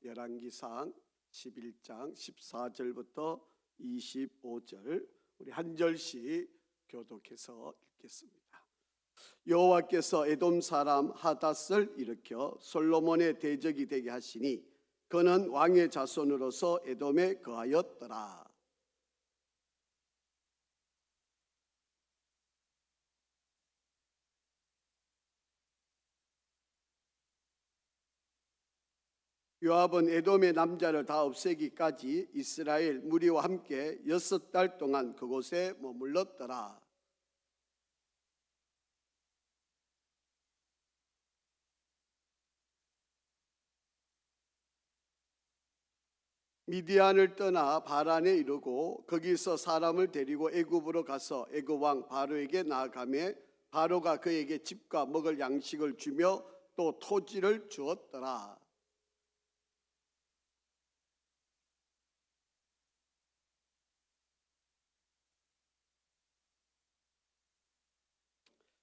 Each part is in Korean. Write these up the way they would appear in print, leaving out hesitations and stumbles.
열왕기상 11장 14절부터 25절 우리 한 절씩 교독해서 읽겠습니다. 여호와께서 에돔 사람 하닷을 일으켜 솔로몬의 대적이 되게 하시니 그는 왕의 자손으로서 에돔에 거하였더라. 요압은 에돔의 남자를 다 없애기까지 이스라엘 무리와 함께 6달 동안 그곳에 머물렀더라. 미디안을 떠나 바란에 이르고 거기서 사람을 데리고 애굽으로 가서 애굽 왕 바로에게 나아가매 바로가 그에게 집과 먹을 양식을 주며 또 토지를 주었더라.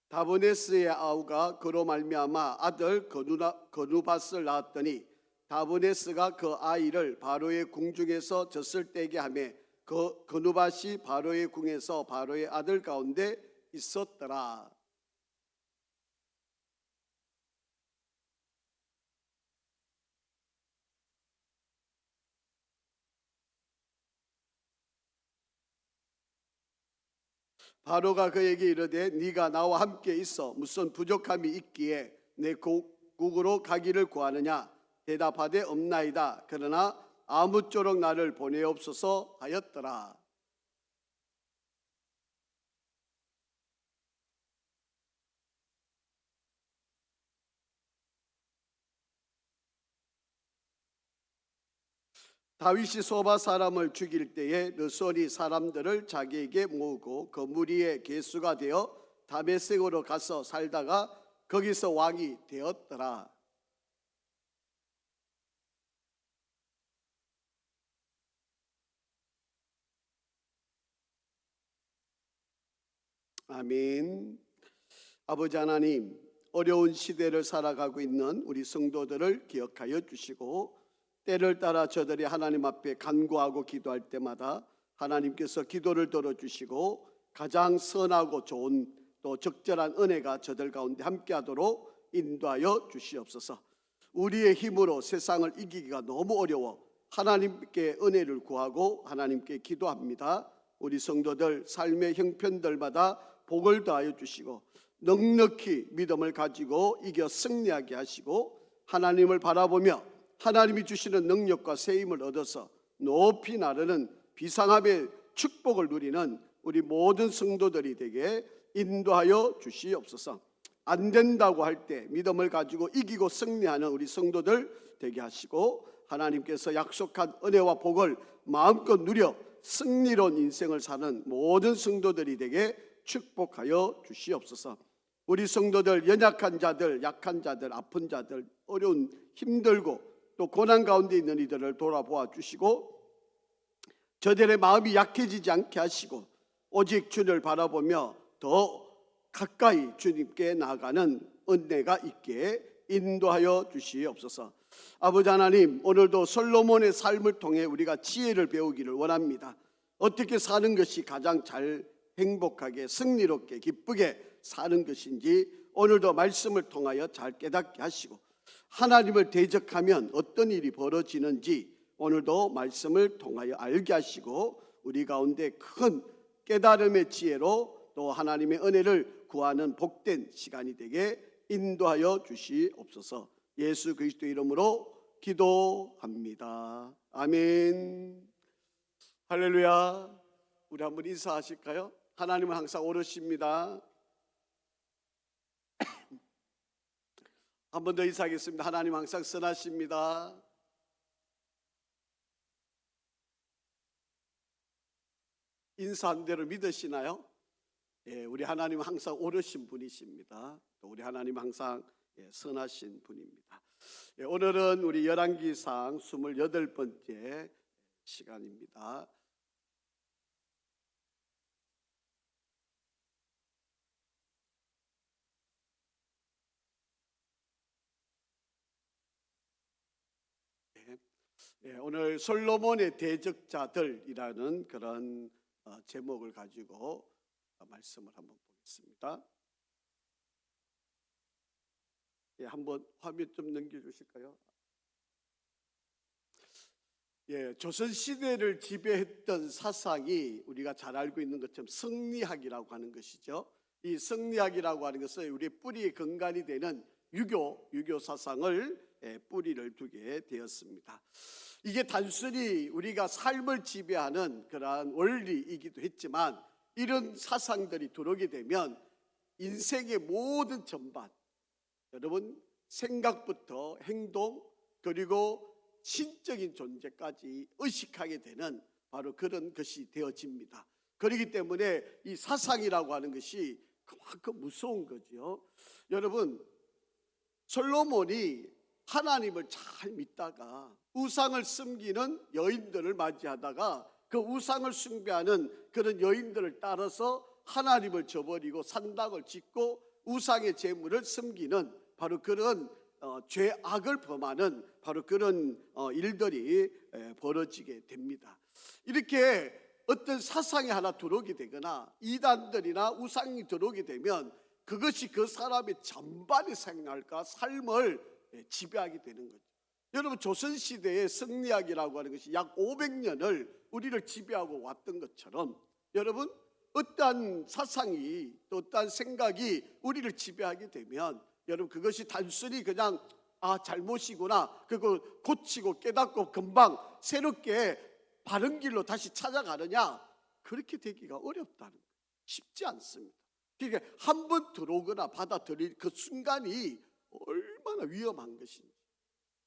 다브네스의 아우가 그로 말미암아 아들 거누밧을 낳았더니 다브네스가 그 아이를 바로의 궁중에서 젖을 떼게 하며 그 거누밧이 바로의 궁에서 바로의 아들 가운데 있었더라. 바로가 그에게 이르되 네가 나와 함께 있어 무슨 부족함이 있기에 내 국으로 가기를 구하느냐. 대답하되 없나이다. 그러나 아무쪼록 나를 보내옵소서 하였더라. 다윗이 소바 사람을 죽일 때에 르손이 사람들을 자기에게 모으고 그 무리의 계수가 되어 다메섹으로 가서 살다가 거기서 왕이 되었더라. 아멘. 아버지 하나님, 어려운 시대를 살아가고 있는 우리 성도들을 기억하여 주시고 때를 따라 저들이 하나님 앞에 간구하고 기도할 때마다 하나님께서 기도를 들어주시고 가장 선하고 좋은 또 적절한 은혜가 저들 가운데 함께하도록 인도하여 주시옵소서. 우리의 힘으로 세상을 이기기가 너무 어려워 하나님께 은혜를 구하고 하나님께 기도합니다. 우리 성도들 삶의 형편들마다 복을 더하여 주시고 넉넉히 믿음을 가지고 이겨 승리하게 하시고 하나님을 바라보며 하나님이 주시는 능력과 세임을 얻어서 높이 나르는 비상함의 축복을 누리는 우리 모든 성도들이 되게 인도하여 주시옵소서. 안 된다고 할 때 믿음을 가지고 이기고 승리하는 우리 성도들 되게 하시고 하나님께서 약속한 은혜와 복을 마음껏 누려 승리로운 인생을 사는 모든 성도들이 되게 축복하여 주시옵소서. 우리 성도들 연약한 자들, 약한 자들, 아픈 자들, 어려운 힘들고 또 고난 가운데 있는 이들을 돌아보아 주시고 저들의 마음이 약해지지 않게 하시고 오직 주를 바라보며 더 가까이 주님께 나아가는 은혜가 있게 인도하여 주시옵소서. 아버지 하나님, 오늘도 솔로몬의 삶을 통해 우리가 지혜를 배우기를 원합니다. 어떻게 사는 것이 가장 잘 행복하게 승리롭게 기쁘게 사는 것인지 오늘도 말씀을 통하여 잘 깨닫게 하시고 하나님을 대적하면 어떤 일이 벌어지는지 오늘도 말씀을 통하여 알게 하시고 우리 가운데 큰 깨달음의 지혜로 또 하나님의 은혜를 구하는 복된 시간이 되게 인도하여 주시옵소서. 예수 그리스도 이름으로 기도합니다. 아멘. 할렐루야. 우리 한번 인사하실까요? 하나님은 항상 오르십니다. 한 번 더 인사하겠습니다. 하나님 항상 선하십니다. 인사한 대로 믿으시나요? 예, 우리 하나님은 항상 오르신 분이십니다. 또 우리 하나님은 항상 선하신 분입니다. 예, 오늘은 우리 열왕기상 28번째 시간입니다. 오늘 솔로몬의 대적자들이라는 그런 제목을 가지고 말씀을 한번 보겠습니다. 한번 화면 좀 넘겨주실까요? 조선 시대를 지배했던 사상이 우리가 잘 알고 있는 것처럼 성리학이라고 하는 것이죠. 이 성리학이라고 하는 것은 우리의 뿌리의 근간이 되는 유교 사상을 뿌리를 두게 되었습니다. 이게 단순히 우리가 삶을 지배하는 그러한 원리이기도 했지만, 이런 사상들이 들어오게 되면 인생의 모든 전반, 여러분 생각부터 행동 그리고 신적인 존재까지 의식하게 되는 바로 그런 것이 되어집니다. 그렇기 때문에 이 사상이라고 하는 것이 그만큼 무서운 거죠. 여러분, 솔로몬이 하나님을 잘 믿다가 우상을 섬기는 여인들을 맞이하다가 그 우상을 숭배하는 그런 여인들을 따라서 하나님을 저버리고 산당을 짓고 우상의 제물을 섬기는 바로 그런 죄악을 범하는 바로 그런 일들이 벌어지게 됩니다. 이렇게 어떤 사상이 하나 들어오게 되거나 이단들이나 우상이 들어오게 되면 그것이 그 사람의 전반의 생활과 삶을 지배하게 되는 거죠. 여러분, 조선시대의 성리학이라고 하는 것이 약 500년을 우리를 지배하고 왔던 것처럼, 여러분 어떠한 사상이 또 어떠한 생각이 우리를 지배하게 되면 여러분 그것이 단순히 그냥 잘못이구나, 그거 고치고 깨닫고 금방 새롭게 바른 길로 다시 찾아가느냐, 그렇게 되기가 어렵다는 거예요. 쉽지 않습니다. 그러니까 한번 들어오거나 받아들일 그 순간이 얼마나 위험한 것인지.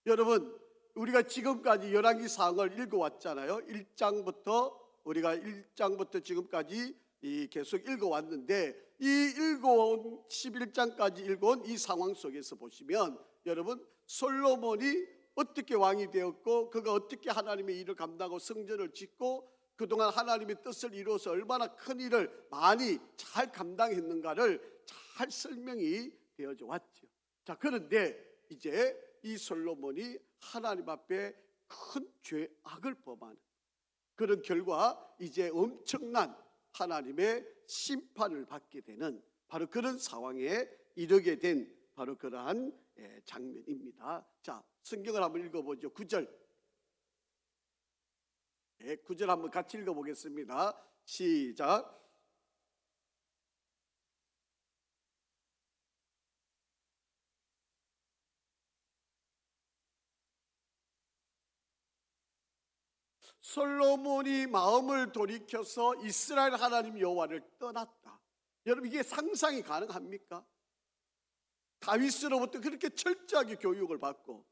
여러분, 우리가 지금까지 열왕기상을 읽어왔잖아요. 1장부터 우리가 1장부터 지금까지 계속 읽어왔는데, 이 읽어온 11장까지 읽어온 이 상황 속에서 보시면 여러분, 솔로몬이 어떻게 왕이 되었고 그가 어떻게 하나님의 일을 감당하고 성전을 짓고 그동안 하나님의 뜻을 이루어서 얼마나 큰 일을 많이 잘 감당했는가를 잘 설명이 되어져 왔죠. 자, 그런데 이제 이 솔로몬이 하나님 앞에 큰 죄악을 범하는 그런 결과 이제 엄청난 하나님의 심판을 받게 되는 바로 그런 상황에 이르게 된 바로 그러한 장면입니다. 자, 성경을 한번 읽어보죠. 9절 9절 한번 같이 읽어보겠습니다. 시작. 솔로몬이 마음을 돌이켜서 이스라엘 하나님 여호와를 떠났다. 여러분, 이게 상상이 가능합니까? 다윗으로부터 그렇게 철저하게 교육을 받고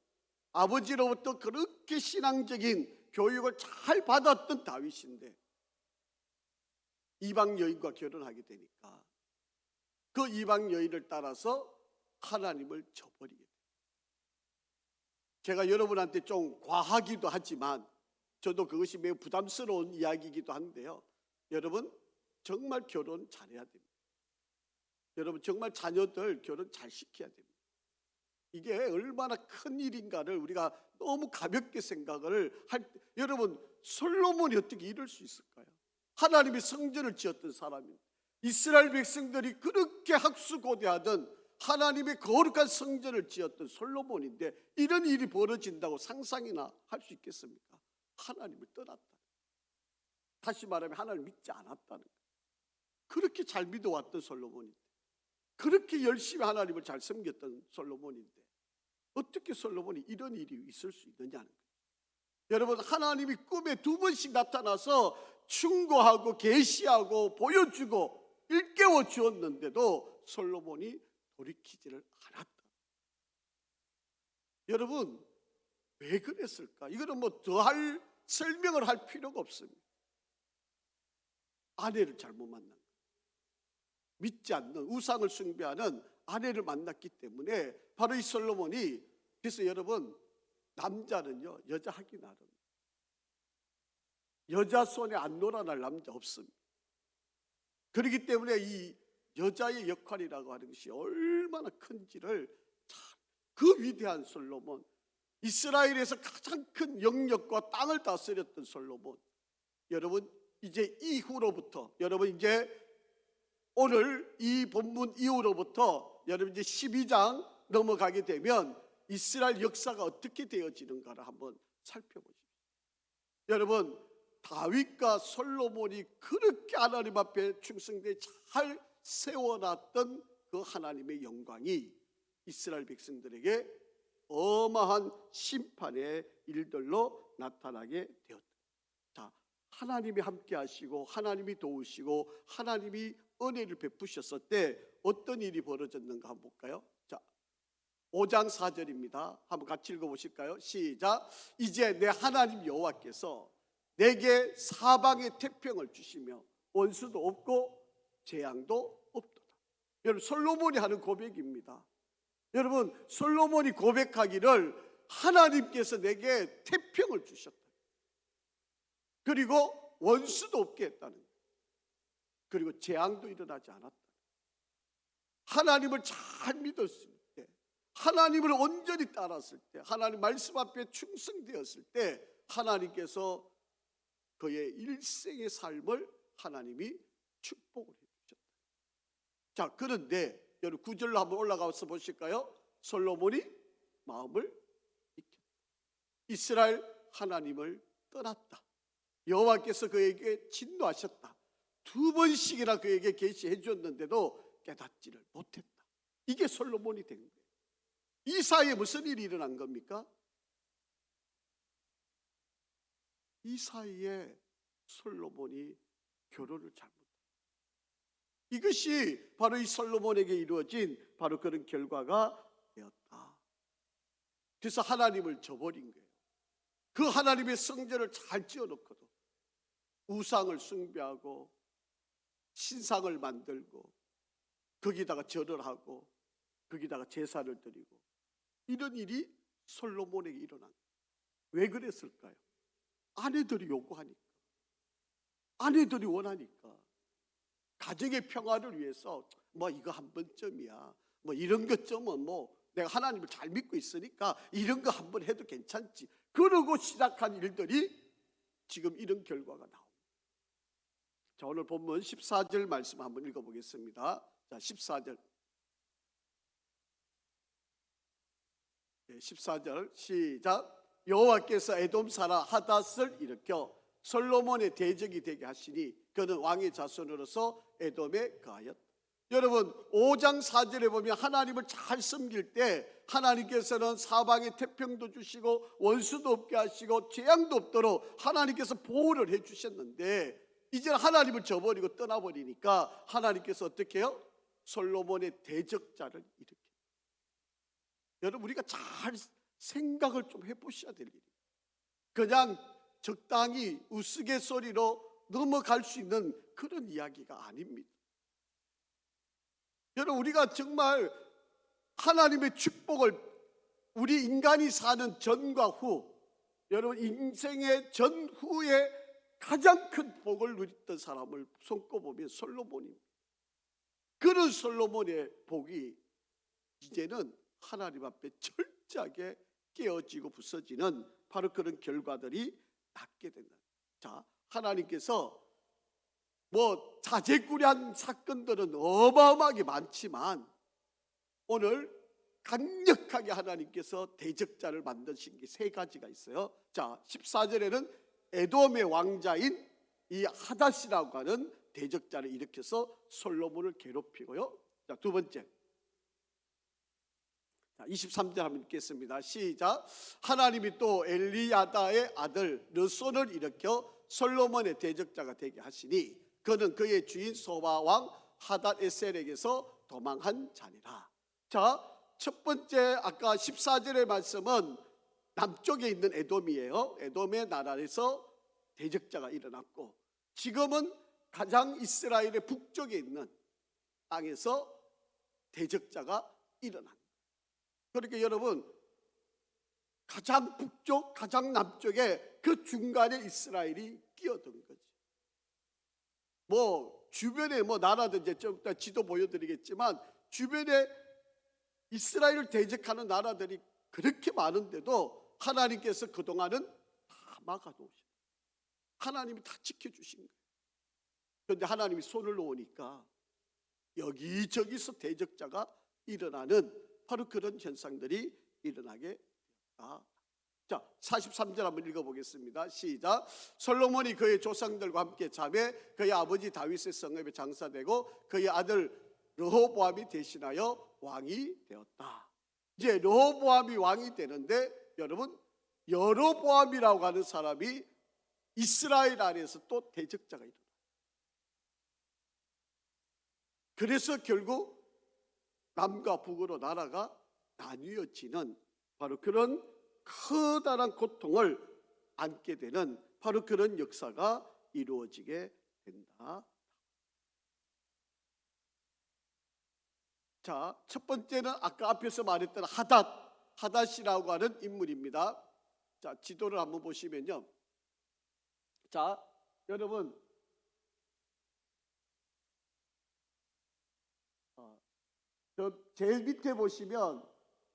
아버지로부터 그렇게 신앙적인 교육을 잘 받았던 다윗인데 이방 여인과 결혼하게 되니까 그 이방 여인을 따라서 하나님을 저버리게 됩니다. 제가 여러분한테 좀 과하기도 하지만 저도 그것이 매우 부담스러운 이야기이기도 한데요, 여러분 정말 결혼 잘해야 됩니다. 여러분 정말 자녀들 결혼 잘 시켜야 됩니다. 이게 얼마나 큰 일인가를 우리가 너무 가볍게 생각을 여러분, 솔로몬이 어떻게 이럴 수 있을까요? 하나님의 성전을 지었던 사람입니다. 이스라엘 백성들이 그렇게 학수고대하던 하나님의 거룩한 성전을 지었던 솔로몬인데 이런 일이 벌어진다고 상상이나 할 수 있겠습니까? 하나님을 떠났다. 다시 말하면 하나님을 믿지 않았다는 거예요. 그렇게 잘 믿어왔던 솔로몬인데, 그렇게 열심히 하나님을 잘 섬겼던 솔로몬인데 어떻게 솔로몬이 이런 일이 있을 수 있느냐는 거예요. 여러분, 하나님이 꿈에 2번씩 나타나서 충고하고 계시하고 보여주고 일깨워 주었는데도 솔로몬이 돌이키지를 않았다. 여러분, 왜 그랬을까? 이거는 뭐 더할 설명을 할 필요가 없습니다. 아내를 잘못 만난 거예요. 믿지 않는, 우상을 숭배하는 아내를 만났기 때문에 바로 이 솔로몬이, 그래서 여러분 남자는요 여자 하기 나름, 여자 손에 안 놀아날 남자 없습니다. 그렇기 때문에 이 여자의 역할이라고 하는 것이 얼마나 큰지를 그 위대한 솔로몬, 이스라엘에서 가장 큰 영역과 땅을 다스렸던 솔로몬. 여러분, 이제 이후로부터, 여러분 이제 오늘 이 본문 이후로부터 여러분 이제 12장 넘어가게 되면 이스라엘 역사가 어떻게 되어지는가를 한번 살펴보십시오. 여러분, 다윗과 솔로몬이 그렇게 하나님 앞에 충성되게 잘 세워놨던 그 하나님의 영광이 이스라엘 백성들에게 어마한 심판의 일들로 나타나게 되었다. 자, 하나님이 함께 하시고 하나님이 도우시고 하나님이 은혜를 베푸셨을 때 어떤 일이 벌어졌는가 한번 볼까요? 자, 5장 4절입니다. 한번 같이 읽어보실까요? 시작. 이제 내 하나님 여호와께서 내게 사방에 태평을 주시며 원수도 없고 재앙도 없도다. 여러분, 솔로몬이 하는 고백입니다. 여러분, 솔로몬이 고백하기를 하나님께서 내게 태평을 주셨다. 그리고 원수도 없게 했다는 거예요. 그리고 재앙도 일어나지 않았다. 하나님을 잘 믿었을 때, 하나님을 온전히 따랐을 때, 하나님 말씀 앞에 충성되었을 때 하나님께서 그의 일생의 삶을 하나님이 축복을 해주셨다. 자, 그런데 여러분 9절로 한번 올라가서 보실까요? 솔로몬이 마음을 익혔다. 이스라엘 하나님을 떠났다. 여호와께서 그에게 진노하셨다. 2번씩이나 그에게 계시해 주었는데도 깨닫지를 못했다. 이게 솔로몬이 된 거예요. 이 사이에 무슨 일이 일어난 겁니까? 이 사이에 솔로몬이 결혼을 잘못했다. 이것이 바로 이 솔로몬에게 이루어진 바로 그런 결과가 되었다. 그래서 하나님을 저버린 거예요. 그 하나님의 성전을 잘 지어놓고도 우상을 숭배하고 신상을 만들고 거기다가 절을 하고 거기다가 제사를 드리고 이런 일이 솔로몬에게 일어난 거예요. 왜 그랬을까요? 아내들이 요구하니까, 아내들이 원하니까, 가정의 평화를 위해서 뭐 이거 한 번쯤이야, 뭐 이런 것쯤은 뭐 내가 하나님을 잘 믿고 있으니까 이런 거 한 번 해도 괜찮지, 그러고 시작한 일들이 지금 이런 결과가 나옵니다. 자, 오늘 본문 14절 말씀 한번 읽어보겠습니다. 자, 14절. 14절 시작. 여호와께서 에돔 사라 하닷을 일으켜 솔로몬의 대적이 되게 하시니 그는 왕의 자손으로서 에돔에 거하였다. 여러분, 5장 4절에 보면 하나님을 잘 섬길 때 하나님께서는 사방에 태평도 주시고 원수도 없게 하시고 재앙도 없도록 하나님께서 보호를 해주셨는데 이제 하나님을 저버리고 떠나버리니까 하나님께서 어떻게 해요? 솔로몬의 대적자를 일으켜요. 여러분, 우리가 잘 생각을 좀 해보셔야 될 일이에요. 그냥 적당히 우스갯소리로 넘어갈 수 있는 그런 이야기가 아닙니다. 여러분, 우리가 정말 하나님의 축복을 우리 인간이 사는 전과 후, 여러분 인생의 전후에 가장 큰 복을 누렸던 사람을 손꼽으면 솔로몬입니다. 그런 솔로몬의 복이 이제는 하나님 앞에 철저하게 깨어지고 부서지는 바로 그런 결과들이 낫게 된다. 자, 하나님께서 뭐 자재구리한 사건들은 어마어마하게 많지만 오늘 강력하게 하나님께서 대적자를 만드신 게 세 가지가 있어요. 자, 14절에는 에돔의 왕자인 이 하닷이라고 하는 대적자를 일으켜서 솔로몬을 괴롭히고요. 자, 두 번째, 자, 23절 한번 읽겠습니다. 시작. 하나님이 또 엘리야다의 아들 르손을 일으켜 솔로몬의 대적자가 되게 하시니 그는 그의 주인 소바 왕 하닷에셀에게서 도망한 자니라. 자, 첫 번째 아까 14절의 말씀은 남쪽에 있는 에돔이에요. 에돔의 나라에서 대적자가 일어났고 지금은 가장 이스라엘의 북쪽에 있는 땅에서 대적자가 일어난 거예요. 그러니까 여러분, 가장 북쪽, 가장 남쪽에 그 중간에 이스라엘이 끼어든 거지. 뭐 주변에 뭐 나라들 이제 좀 이따 지도 보여드리겠지만 주변에 이스라엘을 대적하는 나라들이 그렇게 많은데도 하나님께서 그동안은 다 막아놓으신, 하나님이 다 지켜주신 거예요. 그런데 하나님이 손을 놓으니까 여기저기서 대적자가 일어나는 바로 그런 현상들이 일어나게 됐다. 자, 43절 한번 읽어보겠습니다. 시작. 솔로몬이 그의 조상들과 함께 자매 그의 아버지 다윗의 성읍에 장사되고 그의 아들 르호보암이 대신하여 왕이 되었다. 이제 르호보암이 왕이 되는데 여러분, 여로보암이라고 하는 사람이 이스라엘 안에서 또 대적자가 일어나요. 그래서 결국 남과 북으로 나라가 나뉘어지는 바로 그런 커다란 고통을 안게 되는 바로 그런 역사가 이루어지게 된다. 자, 첫 번째는 아까 앞에서 말했던 하닷이라고 하는 인물입니다. 자, 지도를 한번 보시면요. 자, 여러분, 제일 밑에 보시면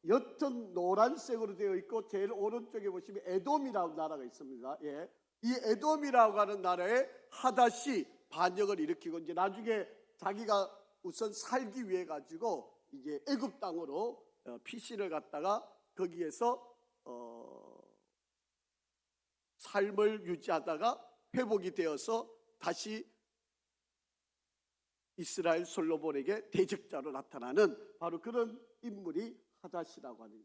옅은 노란색으로 되어 있고 제일 오른쪽에 보시면 에돔이라는 나라가 있습니다. 예. 이 에돔이라고 하는 나라에 하닷이 반역을 일으키고 이제 나중에 자기가 우선 살기 위해 가지고 이제 애굽 땅으로 피신을 갔다가 거기에서 삶을 유지하다가 회복이 되어서 다시 이스라엘 솔로몬에게 대적자로 나타나는 바로 그런 인물이 하닷이라고 하는,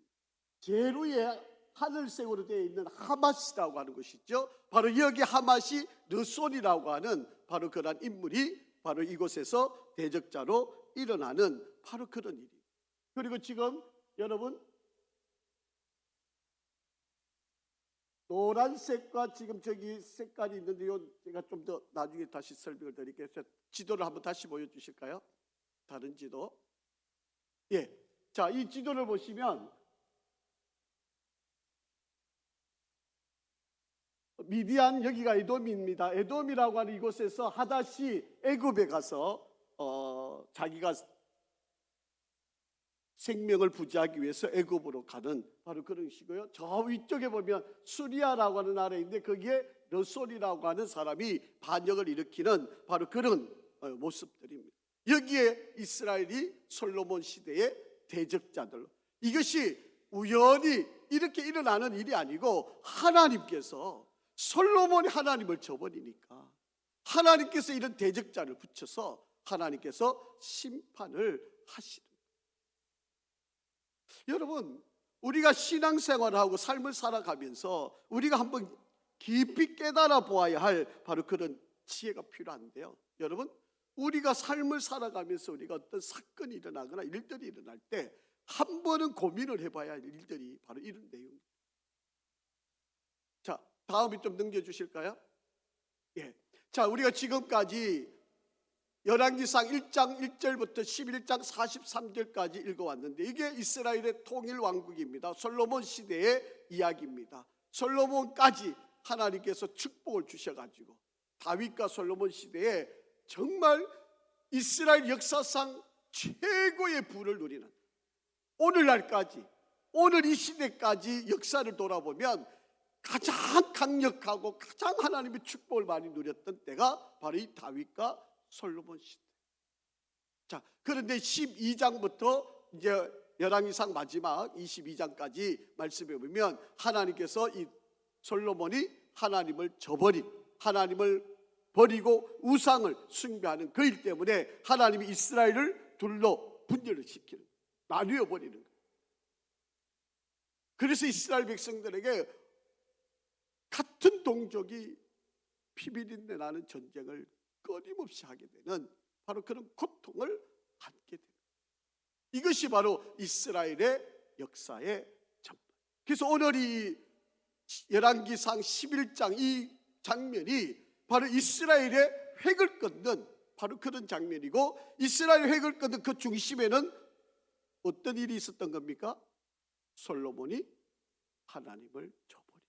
제일 위에 하늘색으로 되어 있는 하맛이라고 하는 것이죠. 바로 여기 하맛이 르손이라고 하는 바로 그런 인물이 바로 이곳에서 대적자로 일어나는 바로 그런 일이에요. 그리고 지금 여러분, 노란색과 지금 저기 색깔이 있는데요, 제가 좀 더 나중에 다시 설명을 드릴게요. 지도를 한번 다시 보여주실까요? 다른 지도. 예. 자, 이 지도를 보시면 미디안, 여기가 에돔입니다. 에돔이라고 하는 이곳에서 하닷이 애굽에 가서 자기가 생명을 부지하기 위해서 애굽으로 가는 바로 그런 식이고요. 저 위쪽에 보면 수리아라고 하는 나라인데 거기에 르손이라고 하는 사람이 반역을 일으키는 바로 그런 모습들입니다. 여기에 이스라엘이 솔로몬 시대의 대적자들, 이것이 우연히 이렇게 일어나는 일이 아니고 하나님께서, 솔로몬이 하나님을 저버리니까 하나님께서 이런 대적자를 붙여서 하나님께서 심판을 하시는. 여러분, 우리가 신앙생활하고 삶을 살아가면서 우리가 한번 깊이 깨달아 보아야 할 바로 그런 지혜가 필요한데요. 여러분, 우리가 삶을 살아가면서 우리가 어떤 사건이 일어나거나 일들이 일어날 때 한 번은 고민을 해봐야 할 일들이 바로 이런 내용입니다. 자, 다음에 좀 넘겨주실까요? 예. 자, 우리가 지금까지 열왕기상 1장 1절부터 11장 43절까지 읽어왔는데 이게 이스라엘의 통일왕국입니다. 솔로몬 시대의 이야기입니다. 솔로몬까지 하나님께서 축복을 주셔가지고 다윗과 솔로몬 시대에 정말 이스라엘 역사상 최고의 부를 누리는, 오늘날까지, 오늘 이 시대까지 역사를 돌아보면 가장 강력하고 가장 하나님의 축복을 많이 누렸던 때가 바로 이 다윗과 솔로몬 시대. 자, 그런데 12장부터 이제 열왕기상 마지막 22장까지 말씀해 보면 하나님께서 이 솔로몬이 하나님을 저버린, 하나님을 버리고 우상을 숭배하는 그 일 때문에 하나님이 이스라엘을 둘로 분열을 시키는, 나뉘어 버리는 거예요. 그래서 이스라엘 백성들에게 같은 동족이 피비린내 나는 전쟁을 끊임없이 하게 되는 바로 그런 고통을 갖게 됩니다. 이것이 바로 이스라엘의 역사의 전반. 그래서 오늘 이 열왕기상 11장 이 장면이 바로 이스라엘의 획을 끊는 바로 그런 장면이고, 이스라엘 획을 끊는 그 중심에는 어떤 일이 있었던 겁니까? 솔로몬이 하나님을 저버린,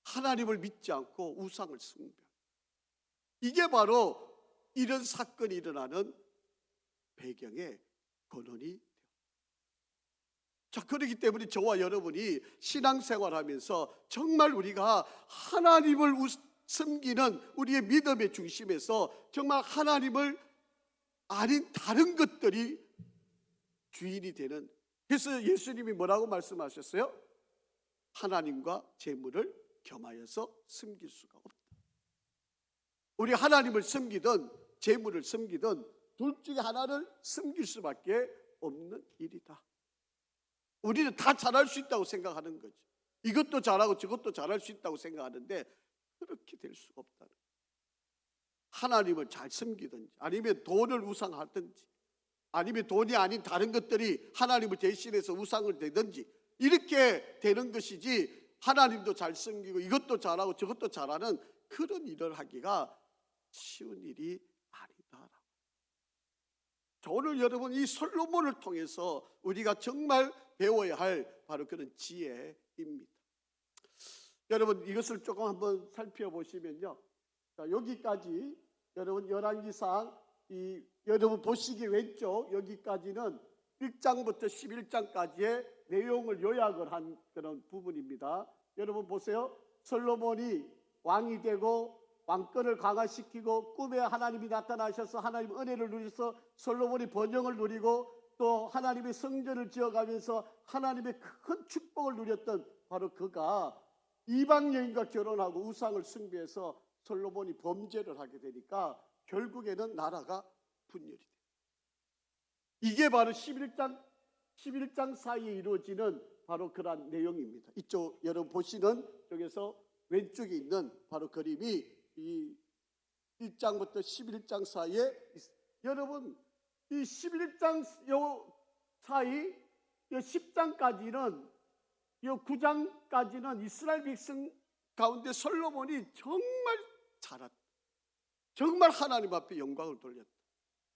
하나님을 믿지 않고 우상을 숭배한, 이게 바로 이런 사건이 일어나는 배경의 근원이 되었다. 자, 그렇기 때문에 저와 여러분이 신앙생활하면서 정말 우리가 하나님을 섬기는 우리의 믿음의 중심에서 정말 하나님을 아닌 다른 것들이 주인이 되는, 그래서 예수님이 뭐라고 말씀하셨어요? 하나님과 재물을 겸하여서 섬길 수가 없다. 우리 하나님을 섬기든 재물을 섬기든 둘 중에 하나를 섬길 수밖에 없는 일이다. 우리는 다 잘할 수 있다고 생각하는 거죠. 이것도 잘하고 저것도 잘할 수 있다고 생각하는데 그렇게 될 수가 없다는 거예요. 하나님을 잘 섬기든지 아니면 돈을 우상하든지 아니면 돈이 아닌 다른 것들이 하나님을 대신해서 우상을 되든지 이렇게 되는 것이지, 하나님도 잘 섬기고 이것도 잘하고 저것도 잘하는 그런 일을 하기가 쉬운 일이 아니다. 자, 오늘 여러분 이 솔로몬을 통해서 우리가 정말 배워야 할 바로 그런 지혜입니다. 여러분 이것을 조금 한번 살펴보시면요, 자, 여기까지 여러분 열왕기상 여러분 보시기 왼쪽 여기까지는 1장부터 11장까지의 내용을 요약을 한 그런 부분입니다. 여러분 보세요. 솔로몬이 왕이 되고 왕권을 강화시키고 꿈에 하나님이 나타나셔서 하나님 은혜를 누려서 솔로몬이 번영을 누리고 또 하나님의 성전을 지어가면서 하나님의 큰 축복을 누렸던 바로 그가 이방 여인과 결혼하고 우상을 숭배해서 솔로몬이 범죄를 하게 되니까 결국에는 나라가 분열이 돼요. 이게 바로 11장 사이에 이루어지는 바로 그러한 내용입니다. 이쪽 여러분 보시는 쪽에서 왼쪽에 있는 바로 그림이 이 1장부터 11장 사이에 여러분 이 11장 사이 10장까지는 9장까지는 이스라엘 백성 가운데 솔로몬이 정말 잘했다. 정말 하나님 앞에 영광을 돌렸다.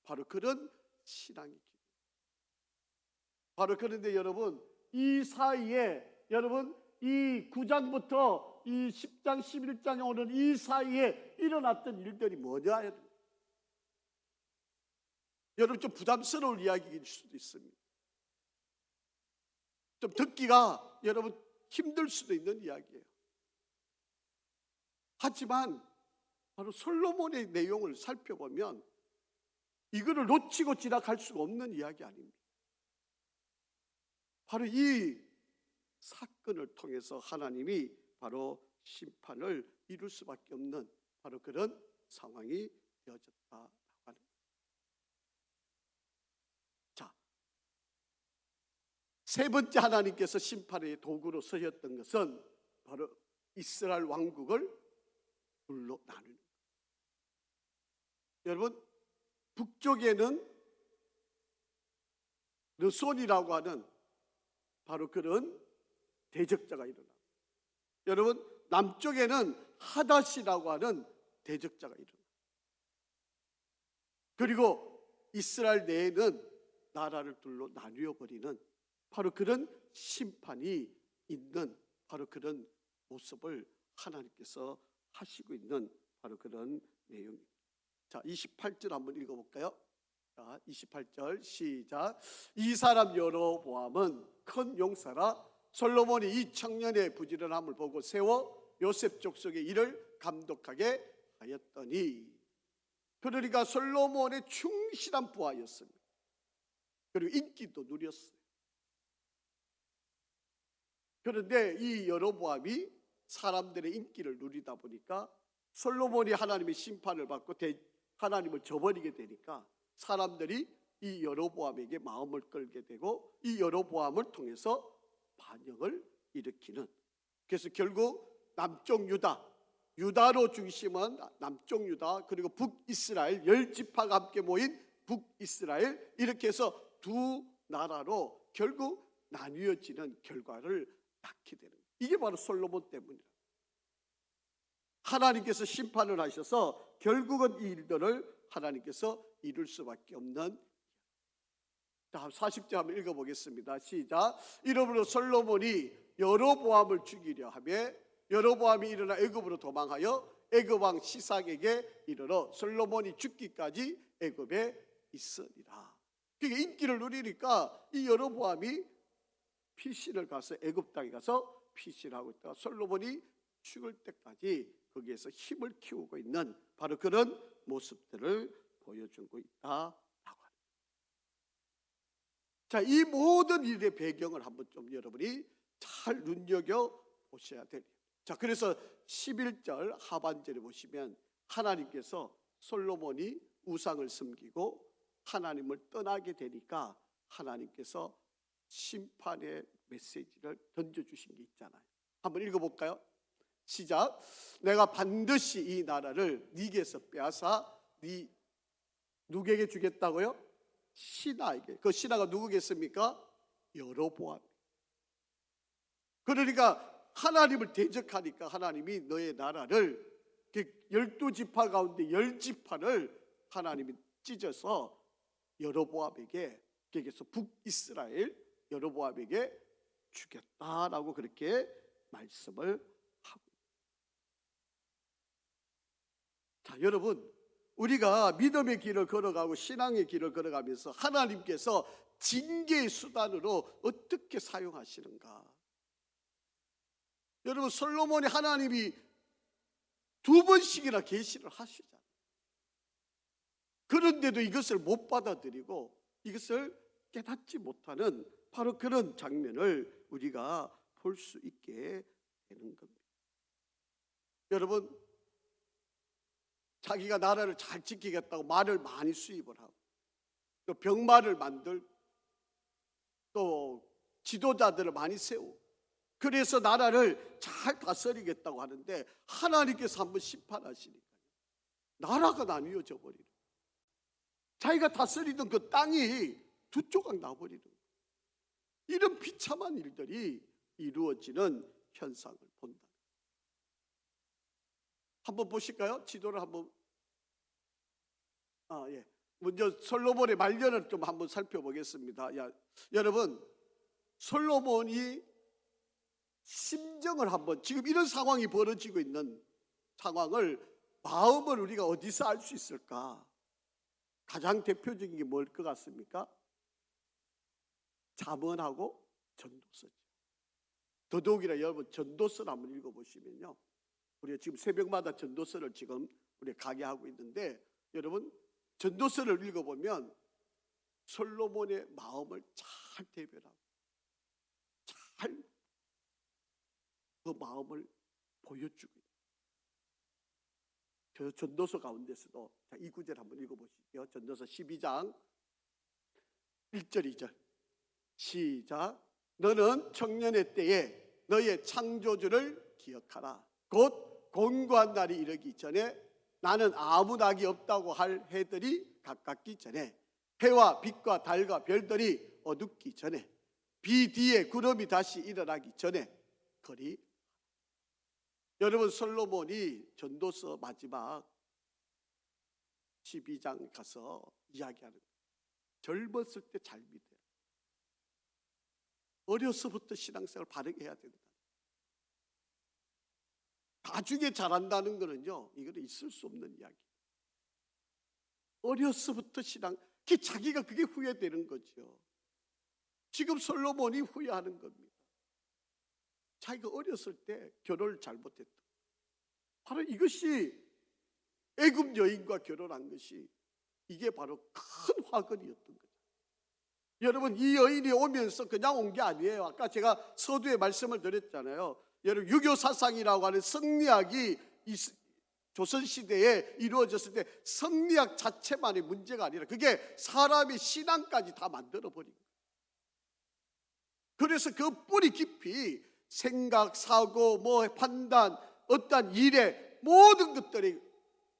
바로 그런 신앙이 기도. 바로 그런데 여러분 이 사이에 여러분 이 9장부터 이 10장 11장에 오는 이 사이에 일어났던 일들이 뭐냐? 여러분 좀 부담스러운 이야기일 수도 있습니다. 좀 듣기가 여러분 힘들 수도 있는 이야기예요. 하지만 바로 솔로몬의 내용을 살펴보면 이거를 놓치고 지나갈 수가 없는 이야기 아닙니다. 바로 이 사건을 통해서 하나님이 바로 심판을 이룰 수밖에 없는 바로 그런 상황이 되어졌다고 하는 거예요. 자, 세 번째 하나님께서 심판의 도구로 서셨던 것은 바로 이스라엘 왕국을 둘로 나누는 거예요. 여러분 북쪽에는 르손이라고 하는 바로 그런 대적자가 일어나고, 여러분 남쪽에는 하닷이라고 하는 대적자가 일어나고, 그리고 이스라엘 내에는 나라를 둘로 나뉘어 버리는 바로 그런 심판이 있는 바로 그런 모습을 하나님께서 하시고 있는 바로 그런 내용입니다. 자, 28절 한번 읽어볼까요? 자, 28절 시작. 이 사람 여로보암은 큰 용사라 솔로몬이 이 청년의 부지런함을 보고 세워 요셉 족속의 일을 감독하게 하였더니, 그러니까 솔로몬의 충실한 부하였습니다. 그리고 인기도 누렸어요. 그런데 이 여로보암이 사람들의 인기를 누리다 보니까 솔로몬이 하나님의 심판을 받고 하나님을 저버리게 되니까 사람들이 이 여로보암에게 마음을 끌게 되고 이 여로보암을 통해서 반역을 일으키는, 그래서 결국 남쪽 유다로 중심은 남쪽 유다 그리고 북이스라엘 10지파가 함께 모인 북이스라엘, 이렇게 해서 두 나라로 결국 나뉘어지는 결과를 낳게 되는 거예요. 이게 바로 솔로몬 때문이라. 하나님께서 심판을 하셔서 결국은 이 일들을 하나님께서 이룰 수밖에 없는. 자, 40절 한번 읽어보겠습니다. 시작. 이러므로 솔로몬이 여로보암을 죽이려 하며 여로보암이 일어나 애굽으로 도망하여 애굽 왕 시삭에게 이르러 솔로몬이 죽기까지 애굽에 있으리라. 그게 인기를 누리니까 이 여로보암이 피신을 가서 애굽 땅에 가서 피신을 하고 있다가 솔로몬이 죽을 때까지 거기에서 힘을 키우고 있는 바로 그런 모습들을 보여주고 있다라고 합니다. 자, 이 모든 일의 배경을 한번 좀 여러분이 잘 눈여겨 보셔야 돼요. 자, 그래서 11절 하반절에 보시면 하나님께서 솔로몬이 우상을 섬기고 하나님을 떠나게 되니까 하나님께서 심판의 메시지를 던져주신 게 있잖아요. 한번 읽어볼까요? 시작. 내가 반드시 이 나라를 네게서 빼앗아 네 누구에게 주겠다고요? 신하에게. 그 신하가 누구겠습니까? 여로보암. 그러니까 하나님을 대적하니까 하나님이 너의 나라를 12지파 가운데 10지파를 하나님이 찢어서 여로보암에게, 거기서 북이스라엘 여로보암에게 주겠다라고 그렇게 말씀을 하고. 자, 여러분, 우리가 믿음의 길을 걸어가고 신앙의 길을 걸어가면서 하나님께서 징계의 수단으로 어떻게 사용하시는가? 여러분, 솔로몬이 하나님이 2번씩이나 계시를 하시잖아요. 그런데도 이것을 못 받아들이고 이것을 깨닫지 못하는 바로 그런 장면을 우리가 볼 수 있게 되는 겁니다. 여러분, 자기가 나라를 잘 지키겠다고 말을 많이 수입을 하고 또 병마를 만들고 또 지도자들을 많이 세우고 그래서 나라를 잘 다스리겠다고 하는데 하나님께서 한번 심판하시니까 나라가 나뉘어져 버리는, 자기가 다스리던 그 땅이 두 조각 나버리는, 이런 비참한 일들이 이루어지는 현상을 본다. 한번 보실까요? 지도를 한번. 예. 먼저 솔로몬의 말년을 좀 한번 살펴보겠습니다. 여러분, 솔로몬이 심정을 한번, 지금 이런 상황이 벌어지고 있는 상황을, 마음을 우리가 어디서 알 수 있을까? 가장 대표적인 게 뭘 것 같습니까? 잠언하고 전도서죠. 더더욱이나 여러분, 전도서를 한번 읽어보시면요, 우리가 지금 새벽마다 전도서를 지금 우리가 가게 하고 있는데, 여러분 전도서를 읽어보면 솔로몬의 마음을 잘 대변하고 잘 그 마음을 보여주고 있어요. 저 전도서 가운데서도 이 구절 한번 읽어보시죠. 전도서 12장 1절 2절 시작. 너는 청년의 때에 너의 창조주를 기억하라. 곧 곤고한 날이 이르기 전에, 나는 아무 낙이 없다고 할 해들이 가깝기 전에, 해와 빛과 달과 별들이 어둡기 전에, 비 뒤에 구름이 다시 일어나기 전에 거리. 여러분, 솔로몬이 전도서 마지막 12장 가서 이야기하는 거예요. 젊었을 때 잘 믿어요. 어려서부터 신앙생활 바르게 해야 된다. 나중에 잘한다는 거는요, 이거는 있을 수 없는 이야기. 어려서부터 신앙, 자기가 그게 후회되는 거죠. 지금 솔로몬이 후회하는 겁니다. 자기가 어렸을 때 결혼을 잘못했다. 바로 이것이 애굽 여인과 결혼한 것이, 이게 바로 큰 화근이었던 거죠. 여러분, 이 여인이 오면서 그냥 온 게 아니에요. 아까 제가 서두에 말씀을 드렸잖아요. 여러분, 유교 사상이라고 하는 성리학이 조선시대에 이루어졌을 때 성리학 자체만의 문제가 아니라 그게 사람의 신앙까지 다 만들어버린 거예요. 그래서 그 뿌리 깊이 생각, 사고, 판단, 어떠한 일의 모든 것들의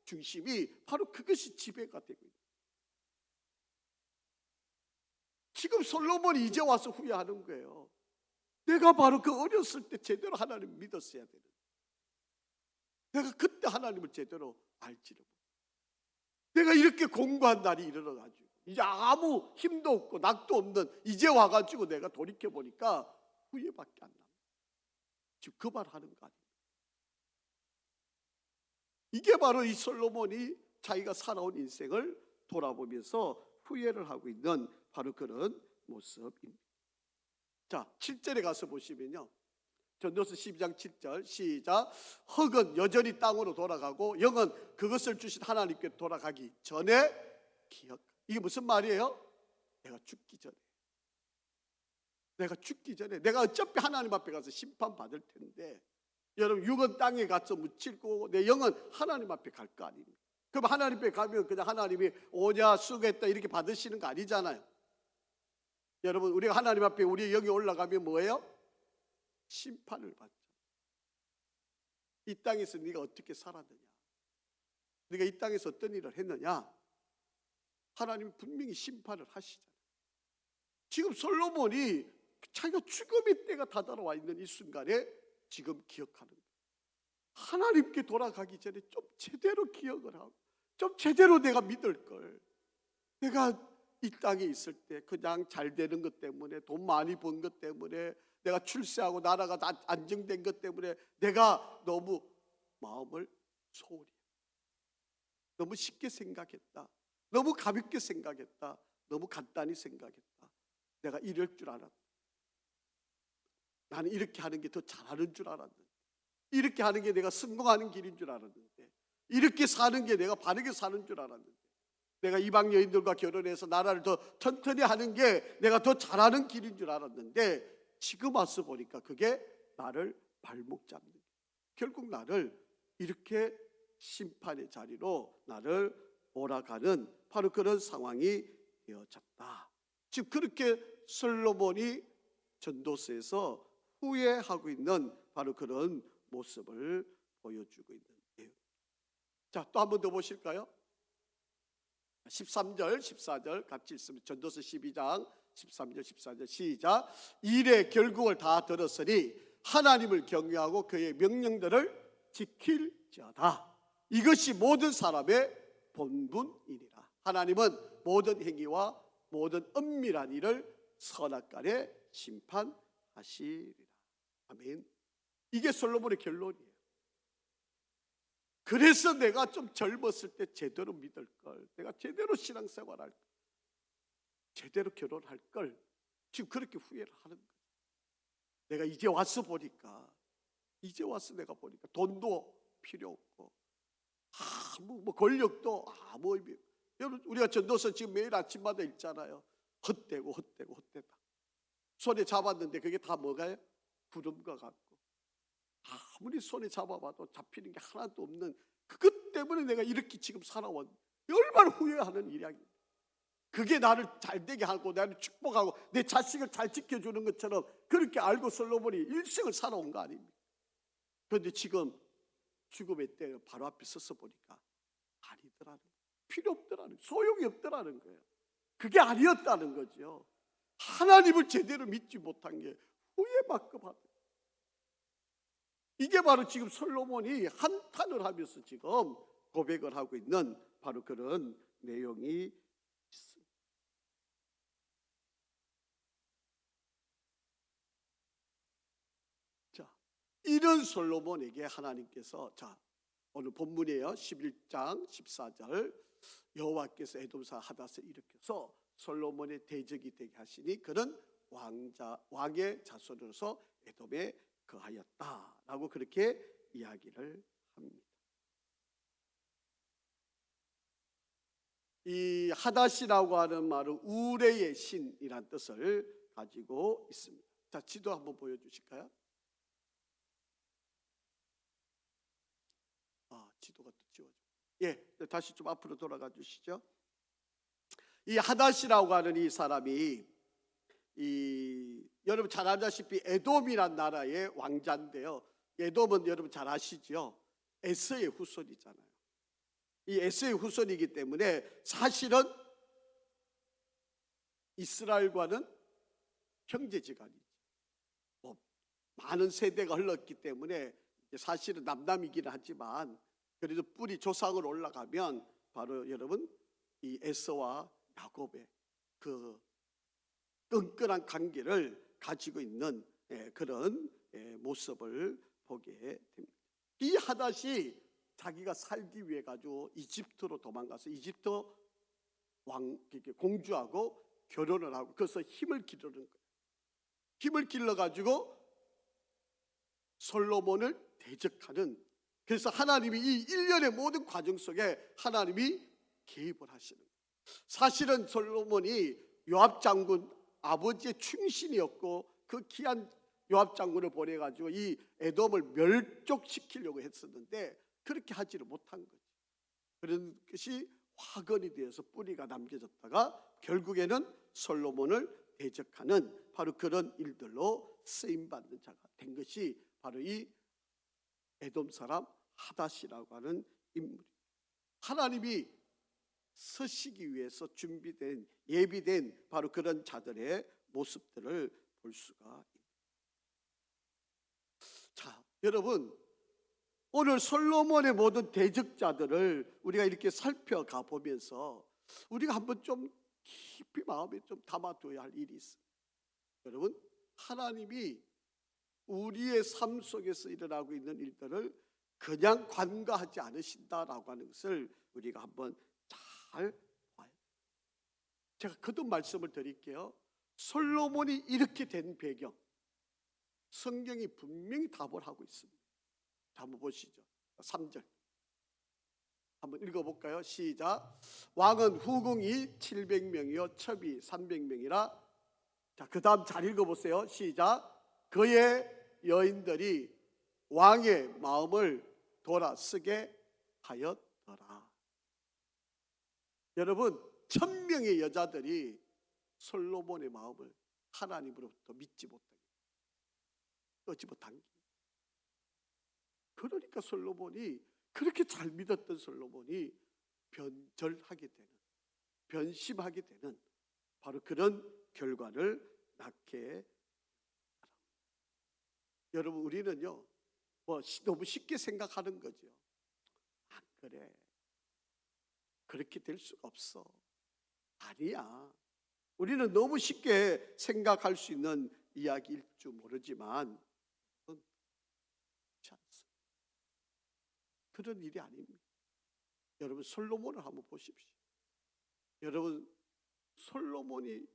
중심이 바로 그것이 지배가 되고 있는 거예요. 지금 솔로몬이 이제 와서 후회하는 거예요. 내가 바로 그 어렸을 때 제대로 하나님을 믿었어야 되는데, 내가 그때 하나님을 제대로 알지를 못해. 내가 이렇게 공부한 날이 일어나가지고 이제 아무 힘도 없고 낙도 없는 이제 와가지고 내가 돌이켜보니까 후회밖에 안 납니다. 지금 그 말 하는 거 아닙니까? 이게 바로 이 솔로몬이 자기가 살아온 인생을 돌아보면서 후회를 하고 있는 바로 그런 모습입니다. 자, 7절에 가서 보시면요. 전도서 12장 7절 시작. 흙은 여전히 땅으로 돌아가고 영은 그것을 주신 하나님께 돌아가기 전에 기억. 이게 무슨 말이에요? 내가 죽기 전에 내가 어차피 하나님 앞에 가서 심판받을 텐데, 여러분 육은 땅에 가서 묻힐 거고 내 영은 하나님 앞에 갈 거 아닙니까? 그럼 하나님 앞에 가면 그냥 하나님이 오냐 수고했다 이렇게 받으시는 거 아니잖아요. 여러분, 우리가 하나님 앞에 우리 영이 올라가면 뭐예요? 심판을 받죠. 이 땅에서 네가 어떻게 살았느냐, 네가 이 땅에서 어떤 일을 했느냐, 하나님이 분명히 심판을 하시잖아요. 지금 솔로몬이 자기가 죽음의 때가 다다라와 있는 이 순간에 지금 기억하는 거예요. 하나님께 돌아가기 전에 좀 제대로 기억을 하고 좀 제대로 내가 믿을 걸. 내가 이 땅에 있을 때 그냥 잘 되는 것 때문에, 돈 많이 번 것 때문에, 내가 출세하고 나라가 다 안정된 것 때문에 내가 너무 마음을 소홀히 했다. 너무 쉽게 생각했다. 너무 가볍게 생각했다. 너무 간단히 생각했다. 내가 이럴 줄 알았다. 나는 이렇게 하는 게 더 잘하는 줄 알았는데, 이렇게 하는 게 내가 성공하는 길인 줄 알았는데, 이렇게 사는 게 내가 바르게 사는 줄 알았는데, 내가 이방 여인들과 결혼해서 나라를 더 튼튼히 하는 게 내가 더 잘하는 길인 줄 알았는데, 지금 와서 보니까 그게 나를 발목 잡는 거예요. 결국 나를 이렇게 심판의 자리로 나를 몰아가는 바로 그런 상황이 되어졌다. 지금 그렇게 솔로몬이 전도서에서 후회하고 있는 바로 그런 모습을 보여주고 있는데요. 자, 또 한 번 더 보실까요? 13절, 14절 같이 읽습니다. 전도서 12장 13절, 14절 시작. 일의 결국을 다 들었으니 하나님을 경외하고 그의 명령들을 지킬지어다. 이것이 모든 사람의 본분이니라. 하나님은 모든 행위와 모든 은밀한 일을 선악간에 심판하시리라. 아멘. 이게 솔로몬의 결론이에요. 그래서 내가 좀 젊었을 때 제대로 믿을 걸, 내가 제대로 신앙생활 할 걸, 제대로 결혼할 걸, 지금 그렇게 후회를 하는 거예요. 내가 이제 와서 보니까, 내가 보니까 돈도 필요 없고 아무 권력도 아무 의미. 여러분, 우리가 전도서 지금 매일 아침마다 읽잖아요. 헛되고 헛되다. 손에 잡았는데 그게 다 뭐가요? 구름과 같고, 아무리 손에 잡아봐도 잡히는 게 하나도 없는, 그것 때문에 내가 이렇게 지금 살아온, 얼마나 후회하는 일이야. 그게 나를 잘되게 하고 나를 축복하고 내 자식을 잘 지켜주는 것처럼 그렇게 알고 솔로몬이 일생을 살아온 거 아닙니까? 그런데 지금 죽음의 때 바로 앞에 서서 보니까 아니더라는 거예요. 필요 없더라는 거예요. 소용이 없더라는 거예요. 그게 아니었다는 거죠. 하나님을 제대로 믿지 못한 게 후회만큼 하다. 이게 바로 지금 솔로몬이 한탄을 하면서 지금 고백을 하고 있는 바로 그런 내용이 있습니다. 자, 이런 솔로몬에게 하나님께서, 자, 오늘 본문이에요. 11장 14절. 여호와께서 에돔사 하닷을 일으켜서 솔로몬의 대적이 되게 하시니 그는 왕의 자손으로서 에돔에 거하였다라고 그렇게 이야기를 합니다. 이 하닷이라고 하는 말은 우레의 신이란 뜻을 가지고 있습니다. 자, 지도 한번 보여주실까요? 지도가 또 지워져. 예, 다시 좀 앞으로 돌아가 주시죠. 이 하닷이라고 하는 이 사람이 여러분 잘 알다시피 에돔이란 나라의 왕자인데요. 에돔은 여러분 잘 아시죠? 에서의 후손이잖아요. 이 에서의 후손이기 때문에 사실은 이스라엘과는 형제지간이죠. 많은 세대가 흘렀기 때문에 사실은 남남이기는 하지만 그래도 뿌리 조상으로 올라가면 바로 여러분 이 에서와 야곱의 그 끈끈한 관계를 가지고 있는 그런 모습을 보게 됩니다. 이 하닷이 자기가 살기 위해 가지고 이집트로 도망가서 이집트 공주하고 결혼을 하고 그래서 힘을 기르는 거예요. 힘을 길러가지고 솔로몬을 대적하는, 그래서 하나님이 이 일련의 모든 과정 속에 하나님이 개입을 하시는 거예요. 사실은 솔로몬이 요압 장군 아버지의 충신이었고 그 귀한 요압 장군을 보내가지고 이 에돔을 멸족시키려고 했었는데 그렇게 하지를 못한 거죠. 그런 것이 화근이 되어서 뿌리가 남겨졌다가 결국에는 솔로몬을 대적하는 바로 그런 일들로 쓰임받는 자가 된 것이 바로 이 에돔 사람 하닷이라고 하는 인물입니다. 하나님이 서시기 위해서 준비된, 예비된 바로 그런 자들의 모습들을 볼 수가 있습니다. 자, 여러분, 오늘 솔로몬의 모든 대적자들을 우리가 이렇게 살펴가 보면서 우리가 한번 좀 깊이 마음에 좀 담아둬야 할 일이 있습니다. 여러분, 하나님이 우리의 삶 속에서 일어나고 있는 일들을 그냥 관가하지 않으신다라고 하는 것을 우리가 한번 잘 봐야 돼요. 제가 거듭 말씀을 드릴게요. 솔로몬이 이렇게 된 배경, 성경이 분명히 답을 하고 있습니다. 한번 보시죠. 3절 한번 읽어볼까요? 시작. 왕은 후궁이 700명이요 첩이 300명이라. 자, 그 다음 잘 읽어보세요. 시작. 그의 여인들이 왕의 마음을 돌아서게 하였더라. 여러분, 1000명의 여자들이 솔로몬의 마음을 하나님으로부터 믿지 못하게 끄지 못한 게, 그러니까 솔로몬이, 그렇게 잘 믿었던 솔로몬이 변절하게 되는, 변심하게 되는 바로 그런 결과를 낳게. 여러분, 우리는요 너무 쉽게 생각하는 거죠. 안 그래, 그렇게 될 수가 없어, 아니야. 우리는 너무 쉽게 생각할 수 있는 이야기일 줄 모르지만 그렇지 않습니다. 그런 일이 아닙니다. 여러분, 솔로몬을 한번 보십시오. 여러분, 솔로몬이,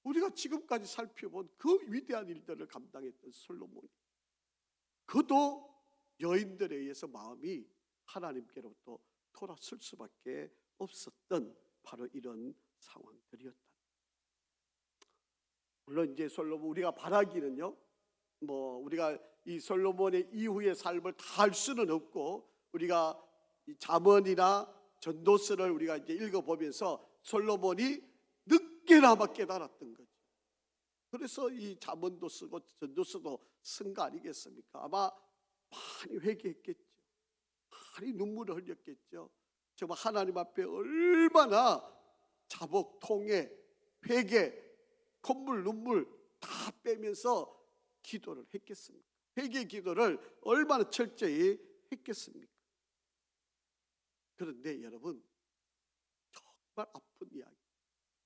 우리가 지금까지 살펴본 그 위대한 일들을 감당했던 솔로몬, 그도 여인들에 의해서 마음이 하나님께로부터 돌아설 수밖에 없었던 바로 이런 상황들이었다. 물론 이제 솔로몬, 우리가 바라기는요, 우리가 이 솔로몬의 이후의 삶을 다 알 수는 없고, 우리가 이 잠언이나 전도서를 우리가 이제 읽어보면서 솔로몬이 늦게나마 깨달았던 거죠. 그래서 이 잠언도 쓰고 전도서도 쓴 거 아니겠습니까? 아마 많이 회개했겠죠. 많이 눈물을 흘렸겠죠. 정말 하나님 앞에 얼마나 자복, 통회, 회개, 콧물, 눈물 다 빼면서 기도를 했겠습니까? 회개 기도를 얼마나 철저히 했겠습니까? 그런데 여러분, 정말 아픈 이야기.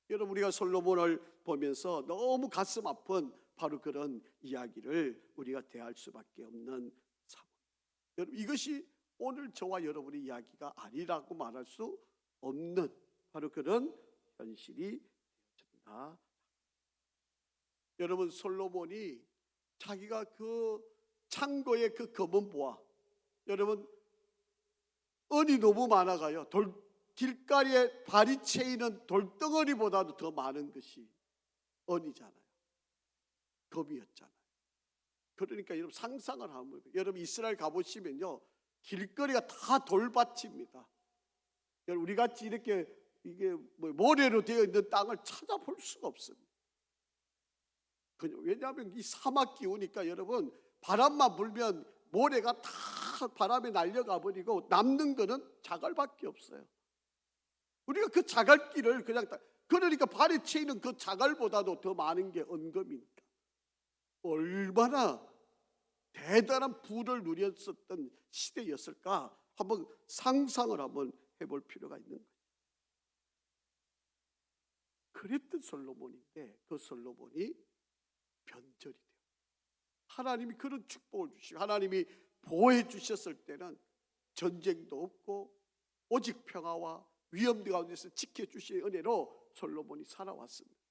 여러분, 우리가 솔로몬을 보면서 너무 가슴 아픈 바로 그런 이야기를 우리가 대할 수밖에 없는 상황. 여러분, 이것이 오늘 저와 여러분의 이야기가 아니라고 말할 수 없는 바로 그런 현실이 되어진다. 여러분, 솔로몬이 자기가 그 창고의 그 검은 보화, 여러분, 은이 너무 많아가요. 길가리에 발이 채이는 돌덩어리보다도 더 많은 것이 은이잖아요. 금이었잖아요. 그러니까 여러분, 상상을 하면, 여러분 이스라엘 가보시면요, 길거리가 다 돌밭입니다. 여러분, 우리 같이 이렇게 이게 모래로 되어 있는 땅을 찾아볼 수가 없습니다. 왜냐하면 이 사막 기후니까 여러분, 바람만 불면 모래가 다 바람에 날려가 버리고 남는 거는 자갈밖에 없어요. 우리가 그 자갈길을 그냥 그러니까 발에 채이는 그 자갈보다도 더 많은 게 은금이니까 얼마나 대단한 부를 누렸었던 시대였을까 한번 상상을 한번 해볼 필요가 있는 거예요. 그랬던 솔로몬인데 그 솔로몬이 변절이 돼요. 하나님이 그런 축복을 주시고 하나님이 보호해 주셨을 때는 전쟁도 없고 오직 평화와 위험 가운데서 지켜주시는 은혜로 솔로몬이 살아왔습니다.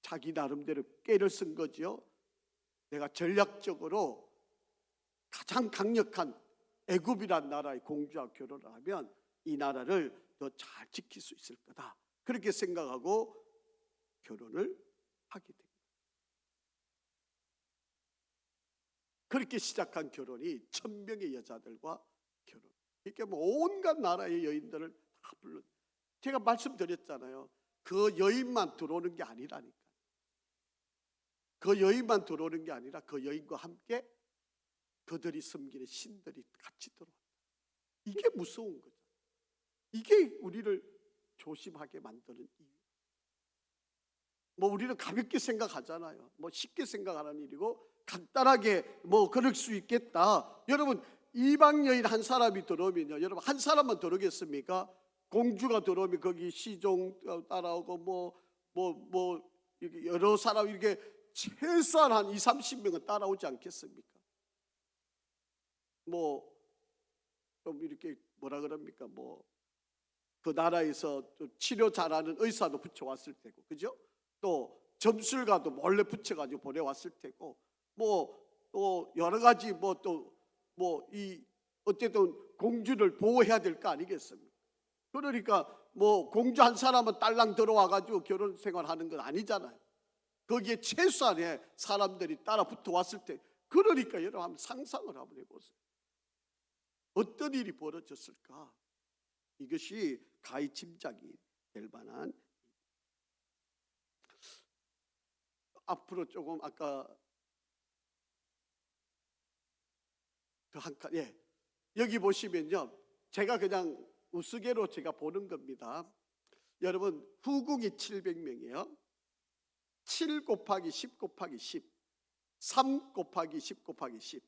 자기 나름대로 꾀를 쓴 거죠. 내가 전략적으로 가장 강력한 애굽이란 나라의 공주와 결혼을 하면 이 나라를 더 잘 지킬 수 있을 거다. 그렇게 생각하고 결혼을 하게 됩니다. 그렇게 시작한 결혼이 1000명의 여자들과 결혼. 이렇게 뭐 온갖 나라의 여인들을 다 불러. 제가 말씀드렸잖아요. 그 여인만 들어오는 게 아니라니까. 그 여인만 들어오는 게 아니라 그 여인과 함께 그들이 섬기는 신들이 같이 들어온다. 이게 무서운 거죠. 이게 우리를 조심하게 만드는 이유. 뭐 우리는 가볍게 생각하잖아요. 뭐 쉽게 생각하는 일이고 간단하게 뭐 그럴 수 있겠다. 여러분 이방 여인 한 사람이 들어오면요, 여러분 한 사람만 들어오겠습니까? 공주가 들어오면 거기 시종 따라오고 뭐 여러 사람 이렇게 최소한 한 20-30명은 따라오지 않겠습니까? 뭐 좀 이렇게 뭐라 그럽니까? 뭐 그 나라에서 치료 잘하는 의사도 붙여왔을 테고, 그죠? 또 점술가도 몰래 붙여가지고 보내왔을 테고, 뭐 또 여러 가지 이 어쨌든 공주를 보호해야 될 거 아니겠습니까? 그러니까 뭐 공주 한 사람은 딸랑 들어와가지고 결혼 생활하는 건 아니잖아요. 거기에 최소한의 사람들이 따라 붙어왔을 때, 그러니까 여러분 한번 상상을 한번 해보세요. 어떤 일이 벌어졌을까? 이것이 가히 짐작이 될 만한. 앞으로 조금 아까 그 한 칸, 여기 보시면요, 제가 그냥 우스개로 제가 보는 겁니다. 여러분 후궁이 700명이에요. 7 곱하기 10 곱하기 10, 3 곱하기 10 곱하기 10,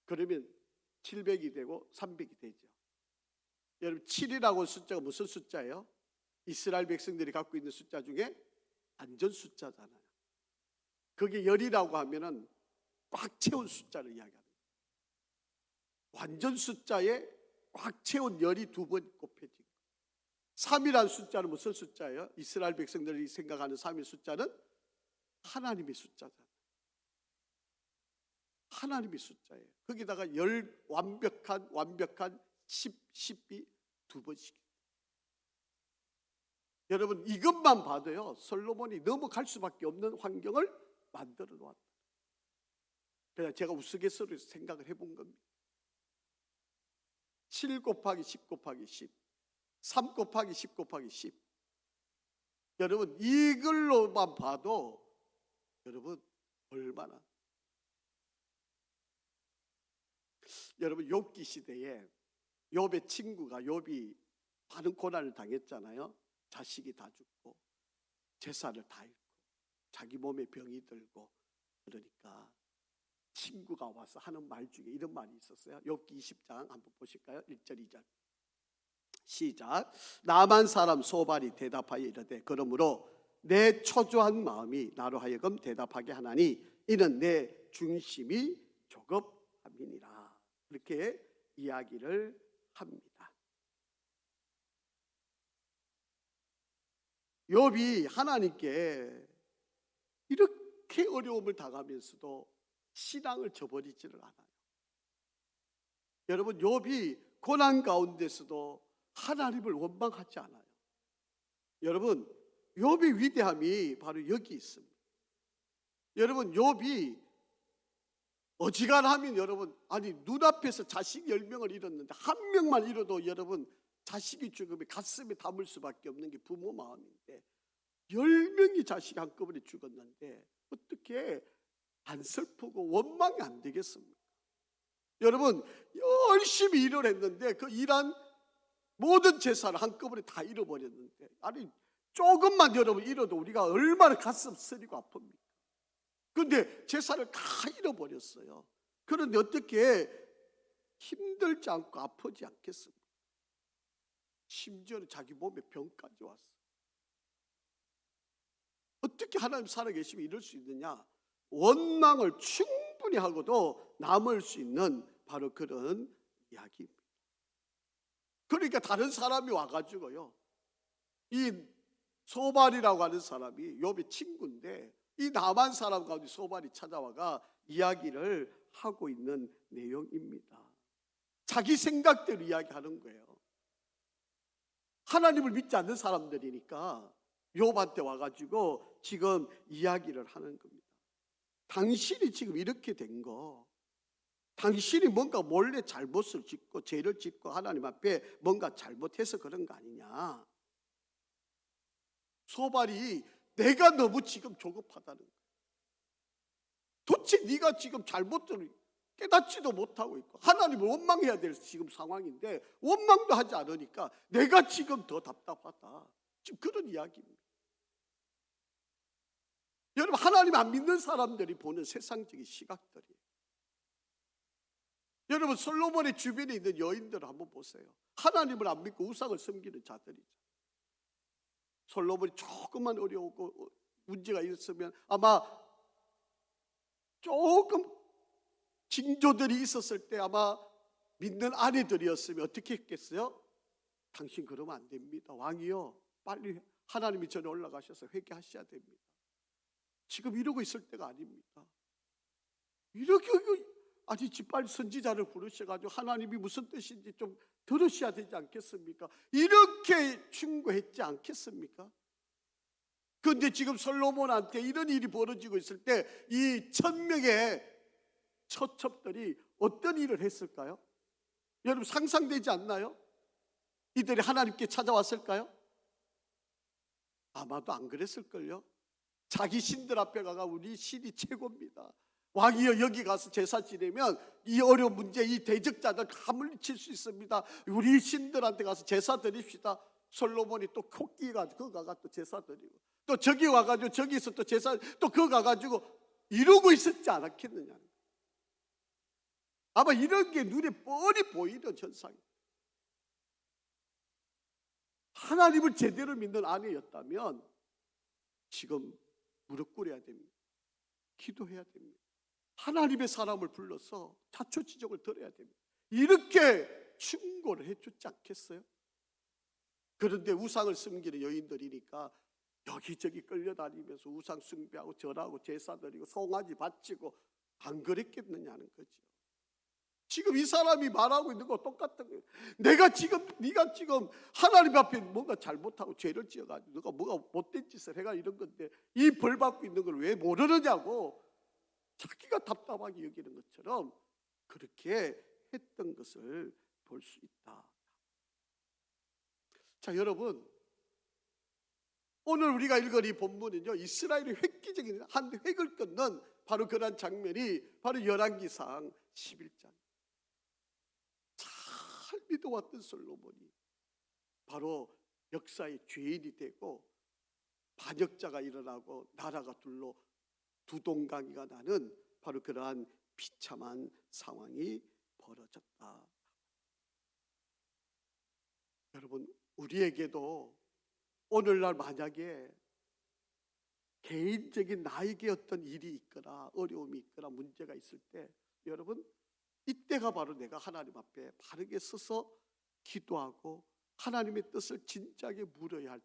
그러면 700이 되고 300이 되죠. 여러분 7이라고 숫자가 무슨 숫자예요? 이스라엘 백성들이 갖고 있는 숫자 중에 완전 숫자잖아요. 그게 열이라고 하면은 꽉 채운 숫자를 이야기합니다. 완전 숫자에 꽉 채운 열이 2번 곱해지고, 3이라는 숫자는 무슨 숫자예요? 이스라엘 백성들이 생각하는 3의 숫자는 하나님의 숫자잖아요. 하나님의 숫자예요. 거기다가 열 완벽한 10이 2번씩. 여러분 이것만 봐도요, 솔로몬이 넘어갈 수밖에 없는 환경을 만들어 놓았다. 그냥 제가 우스갯소리로 생각을 해본 겁니다. 7 곱하기 10 곱하기 10, 3 곱하기 10 곱하기 10. 여러분 이걸로만 봐도 여러분 얼마나. 여러분 욥기 시대에 욥의 친구가, 욥이 많은 고난을 당했잖아요. 자식이 다 죽고 재산을 다 잃고 자기 몸에 병이 들고, 그러니까 친구가 와서 하는 말 중에 이런 말이 있었어요. 욥기 20장 한번 보실까요? 1절 2절 시작. 나만 사람 소발이 대답하여 이르되 그러므로 내 초조한 마음이 나로 하여금 대답하게 하나니 이는 내 중심이 조급함이니라. 이렇게 이야기를 합니다. 욥이 하나님께 이렇게 어려움을 당하면서도 신앙을 저버리지를 않아요. 여러분 욥이 고난 가운데서도 하나님을 원망하지 않아요. 여러분 욥의 위대함이 바로 여기 있습니다. 여러분 욥이 어지간하면 여러분, 아니 눈앞에서 자식 10명을 잃었는데 한 명만 잃어도 여러분 자식이 죽으면 가슴에 담을 수밖에 없는 게 부모 마음인데, 10명이 자식이 한꺼번에 죽었는데 어떻게 안 슬프고 원망이 안 되겠습니까? 여러분 열심히 일을 했는데 그 일한 모든 재산을 한꺼번에 다 잃어버렸는데, 아니 조금만 여러분 잃어도 우리가 얼마나 가슴 쓰리고 아픕니까? 그런데 재산을 다 잃어버렸어요. 그런데 어떻게 힘들지 않고 아프지 않겠습니까? 심지어는 자기 몸에 병까지 왔어. 어떻게 하나님 살아계시면 이럴 수 있느냐? 원망을 충분히 하고도 남을 수 있는 바로 그런 이야기입니다. 그러니까 다른 사람이 와가지고요, 이 소발이라고 하는 사람이 욥의 친구인데 이 나만 사람 가운데 소발이 찾아와가 이야기를 하고 있는 내용입니다. 자기 생각대로 이야기하는 거예요. 하나님을 믿지 않는 사람들이니까 욥한테 와가지고 지금 이야기를 하는 겁니다. 당신이 지금 이렇게 된 거, 당신이 뭔가 몰래 잘못을 짓고 죄를 짓고 하나님 앞에 뭔가 잘못해서 그런 거 아니냐. 소발이 내가 너무 지금 조급하다는 거야. 도대체 네가 지금 잘못을 깨닫지도 못하고 있고 하나님을 원망해야 될 지금 상황인데 원망도 하지 않으니까 내가 지금 더 답답하다. 지금 그런 이야기입니다. 여러분, 하나님 안 믿는 사람들이 보는 세상적인 시각들이에요. 여러분, 솔로몬의 주변에 있는 여인들을 한번 보세요. 하나님을 안 믿고 우상을 섬기는 자들이죠. 솔로몬이 조금만 어려우고 문제가 있었으면 아마 조금 징조들이 있었을 때 아마 믿는 아내들이었으면 어떻게 했겠어요? 당신 그러면 안 됩니다. 왕이요, 빨리 하나님이 전에 올라가셔서 회개하셔야 됩니다. 지금 이러고 있을 때가 아닙니다. 이렇게 아니 빨리 선지자를 부르셔가지고 하나님이 무슨 뜻인지 좀 들으셔야 되지 않겠습니까? 이렇게 충고했지 않겠습니까? 그런데 지금 솔로몬한테 이런 일이 벌어지고 있을 때 이 1000명의 처첩들이 어떤 일을 했을까요? 여러분, 상상되지 않나요? 이들이 하나님께 찾아왔을까요? 아마도 안 그랬을걸요. 자기 신들 앞에 가가 우리 신이 최고입니다. 왕이여, 여기 가서 제사 지내면 이 어려운 문제, 이 대적자들 다 물리칠 수 있습니다. 우리 신들한테 가서 제사 드립시다. 솔로몬이 또 코끼가 그거 가가 또 제사 드리고 또 저기 와가지고 저기서 또 제사 또 그거 가가지고 이러고 있었지 않았겠느냐. 아마 이런 게 눈에 뻔히 보이는 현상이에요. 하나님을 제대로 믿는 아내였다면 지금 무릎 꿇어야 됩니다. 기도해야 됩니다. 하나님의 사람을 불러서 자초지종을 들어야 됩니다. 이렇게 충고를 해주지 않겠어요? 그런데 우상을 섬기는 여인들이니까 여기저기 끌려다니면서 우상 숭배하고 절하고 제사 드리고 송아지 바치고 안 그랬겠느냐는 거죠. 지금 이 사람이 말하고 있는 거 똑같은 거예요. 네가 지금 하나님 앞에 뭔가 잘못하고 죄를 지어가지고 너가 뭐가 못된 짓을 해가 이런 건데 이 벌 받고 있는 걸 왜 모르느냐고 자기가 답답하게 여기는 것처럼 그렇게 했던 것을 볼 수 있다. 자, 여러분, 오늘 우리가 읽은 이 본문은요, 이스라엘의 획기적인 한 획을 끊는 바로 그런 장면이 바로 열왕기상 11장. 잘 믿어왔던 솔로몬이 바로 역사의 죄인이 되고 반역자가 일어나고 나라가 둘로 두동강이가 나는 바로 그러한 비참한 상황이 벌어졌다. 여러분, 우리에게도 오늘날 만약에 개인적인 나에게 어떤 일이 있거나 어려움이 있거나 문제가 있을 때 여러분, 이때가 바로 내가 하나님 앞에 바르게 서서 기도하고 하나님의 뜻을 진지하게 물어야 할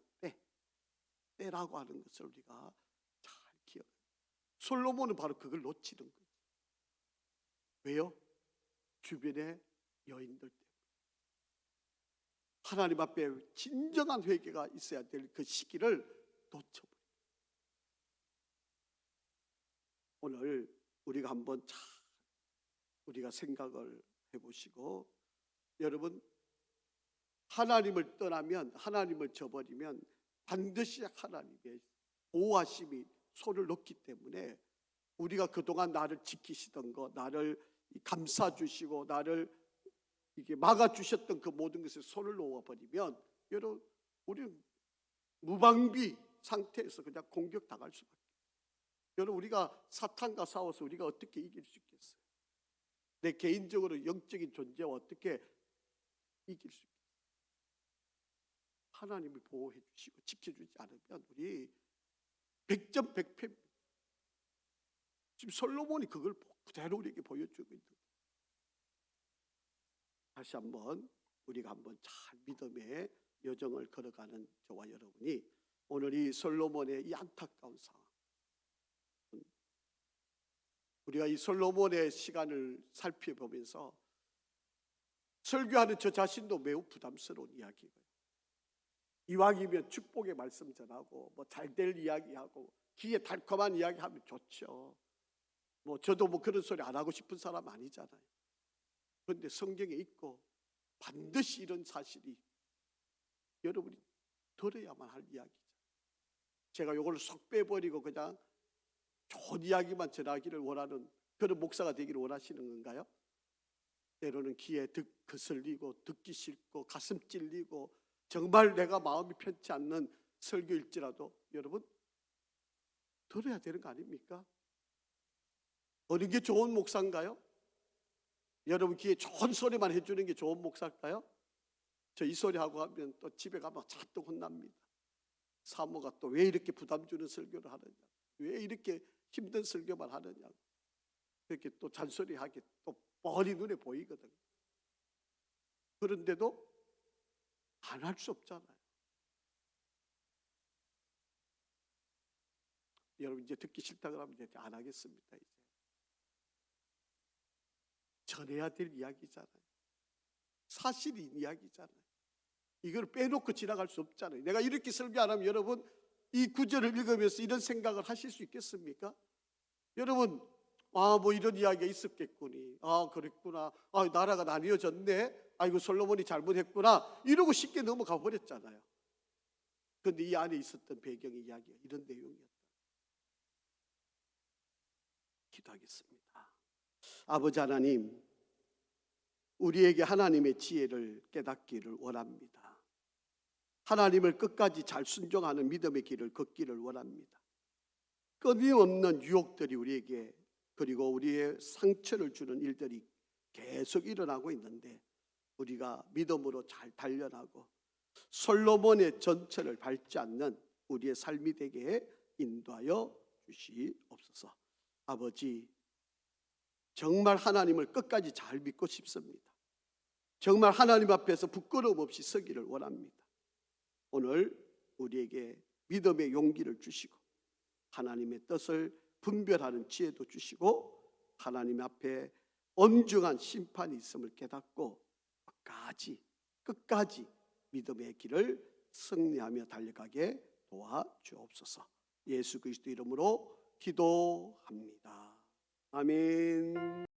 때라고 하는 것을 우리가 잘 기억해요. 솔로몬은 바로 그걸 놓치는 거예요. 왜요? 주변의 여인들 때문에. 하나님 앞에 진정한 회개가 있어야 될 그 시기를 놓쳐버려요. 오늘 우리가 한번 잘 우리가 생각을 해보시고, 여러분, 하나님을 떠나면, 하나님을 저버리면 반드시 하나님의 보호하심이 손을 놓기 때문에 우리가 그동안 나를 지키시던 거, 나를 감싸주시고 나를 이게 막아주셨던 그 모든 것에 손을 놓아버리면 여러분, 우리는 무방비 상태에서 그냥 공격당할 수밖에 없어요. 여러분, 우리가 사탄과 싸워서 우리가 어떻게 이길 수 있겠어요? 내 개인적으로 영적인 존재와 어떻게 이길 수 있겠어요? 하나님이 보호해 주시고 지켜주지 않으면 우리 100점 100패입니다. 지금 솔로몬이 그걸 그대로 우리에게 보여주고 있는 거예요. 다시 한번 우리가 한번 잘 믿음의 여정을 걸어가는 저와 여러분이 오늘 이 솔로몬의 이 안타까운 상황, 우리가 이 솔로몬의 시간을 살펴보면서 설교하는 저 자신도 매우 부담스러운 이야기고요. 이왕이면 축복의 말씀 전하고 뭐 잘될 이야기하고 귀에 달콤한 이야기하면 좋죠. 뭐 저도 뭐 그런 소리 안 하고 싶은 사람 아니잖아요. 그런데 성경에 있고 반드시 이런 사실이 여러분이 들어야만 할 이야기죠. 제가 이걸 쏙 빼버리고 그냥 좋은 이야기만 전하기를 원하는 그런 목사가 되기를 원하시는 건가요? 때로는 귀에 거슬리고 듣기 싫고 가슴 찔리고 정말 내가 마음이 편치 않는 설교일지라도 여러분 들어야 되는 거 아닙니까? 어느 게 좋은 목사인가요? 여러분 귀에 좋은 소리만 해주는 게 좋은 목사일까요? 저 이 소리 하고 하면 또 집에 가면 잔뜩 혼납니다. 사모가 또 왜 이렇게 부담 주는 설교를 하느냐, 왜 이렇게 힘든 설교만 하느냐, 그렇게 또 잔소리하게 또 뻔히 눈에 보이거든요. 그런데도 안 할 수 없잖아요. 여러분 이제 듣기 싫다 그러면 이제 안 하겠습니다. 이제 전해야 될 이야기잖아요. 사실인 이야기잖아요. 이걸 빼놓고 지나갈 수 없잖아요. 내가 이렇게 설교 안 하면 여러분 이 구절을 읽으면서 이런 생각을 하실 수 있겠습니까? 여러분 뭐 이런 이야기가 있었겠구니, 그랬구나, 나라가 나뉘어졌네, 이거 솔로몬이 잘못했구나 이러고 쉽게 넘어가 버렸잖아요. 그런데 이 안에 있었던 배경의 이야기가 이런 내용이었다. 기도하겠습니다. 아버지 하나님, 우리에게 하나님의 지혜를 깨닫기를 원합니다. 하나님을 끝까지 잘 순종하는 믿음의 길을 걷기를 원합니다. 끊임없는 유혹들이 우리에게, 그리고 우리의 상처를 주는 일들이 계속 일어나고 있는데 우리가 믿음으로 잘 단련하고 솔로몬의 전철을 밟지 않는 우리의 삶이 되게 인도하여 주시옵소서. 아버지, 정말 하나님을 끝까지 잘 믿고 싶습니다. 정말 하나님 앞에서 부끄러움 없이 서기를 원합니다. 오늘 우리에게 믿음의 용기를 주시고 하나님의 뜻을 분별하는 지혜도 주시고 하나님 앞에 엄중한 심판이 있음을 깨닫고 끝까지 믿음의 길을 승리하며 달려가게 도와주옵소서. 예수 그리스도 이름으로 기도합니다. 아멘.